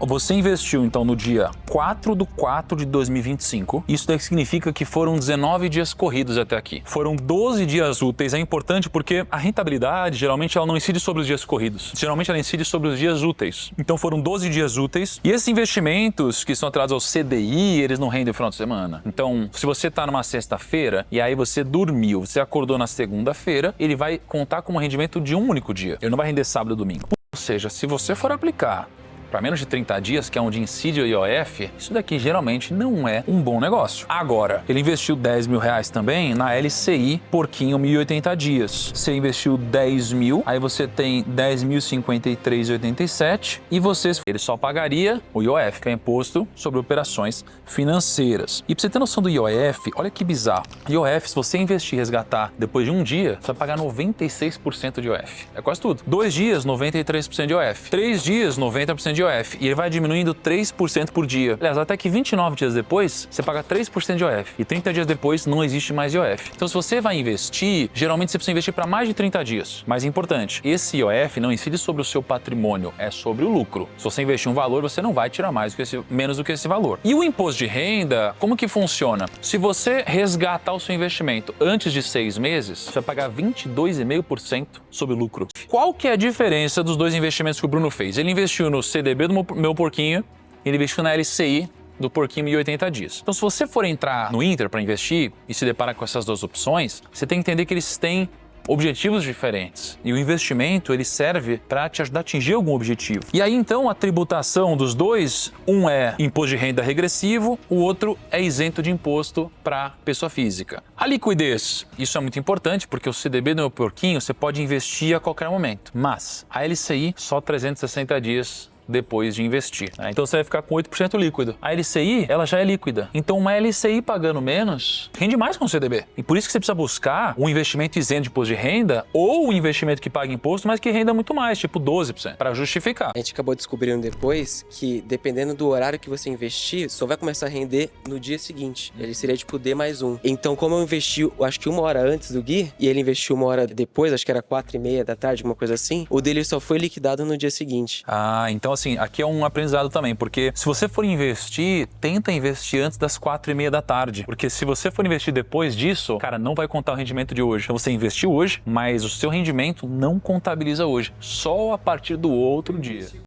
Você investiu então no dia 4/4 de 2025. Isso daí significa que foram 19 dias corridos até aqui. Foram 12 dias úteis. É importante porque a rentabilidade geralmente ela não incide sobre os dias corridos. Geralmente ela incide sobre os dias úteis. Então foram 12 dias úteis. E esses investimentos que são atrelados ao CDI, eles não rendem no final de semana. Então, se você está numa sexta-feira e aí você dormiu, você acordou na segunda-feira, ele vai contar como rendimento de um único dia. Ele não vai render sábado e domingo. Ou seja, se você for aplicar para menos de 30 dias, que é onde incide o IOF, isso daqui geralmente não é um bom negócio. Agora, ele investiu 10 mil reais também na LCI Porquinho 1080 dias. Você investiu 10 mil, aí você tem 10.053,87 e ele só pagaria o IOF, que é Imposto sobre Operações Financeiras. E para você ter noção do IOF, olha que bizarro. IOF, se você investir e resgatar depois de um dia, você vai pagar 96% de IOF. É quase tudo. 2 dias, 93% de IOF. 3 dias, 90% de IOF, e ele vai diminuindo 3% por dia. Aliás, até que 29 dias depois, você paga 3% de IOF, e 30 dias depois não existe mais IOF. Então, se você vai investir, geralmente você precisa investir para mais de 30 dias. Mas é importante, esse IOF não incide sobre o seu patrimônio, é sobre o lucro. Se você investir um valor, você não vai tirar menos do que esse valor. E o imposto de renda, como que funciona? Se você resgatar o seu investimento antes de 6 meses, você vai pagar 22,5% sobre o lucro. Qual que é a diferença dos dois investimentos que o Bruno fez? Ele investiu no CDB do meu porquinho, ele investiu na LCI do porquinho 1080 dias. Então, se você for entrar no Inter para investir e se deparar com essas duas opções, você tem que entender que eles têm objetivos diferentes. E o investimento, ele serve para te ajudar a atingir algum objetivo. E aí, então, a tributação dos dois, um é imposto de renda regressivo, o outro é isento de imposto para pessoa física. A liquidez, isso é muito importante, porque o CDB do meu porquinho, você pode investir a qualquer momento. Mas a LCI, só 360 dias depois de investir. Então você vai ficar com 8% líquido. A LCI, ela já é líquida. Então uma LCI pagando menos rende mais com o CDB. E por isso que você precisa buscar um investimento isento de imposto de renda ou um investimento que paga imposto, mas que renda muito mais, tipo 12%, para justificar. A gente acabou descobrindo depois que, dependendo do horário que você investir, só vai começar a render no dia seguinte. Ele seria tipo D mais 1. Então, como eu investi, eu acho que 1 hora antes do Gui, e ele investiu 1 hora depois, acho que era 4:30 da tarde, alguma coisa assim, o dele só foi liquidado no dia seguinte. Então assim, aqui é um aprendizado também, porque se você for investir, tenta investir antes das 4:30 da tarde, porque se você for investir depois disso, cara, não vai contar o rendimento de hoje. Então você investiu hoje, mas o seu rendimento não contabiliza hoje, só a partir do outro dia.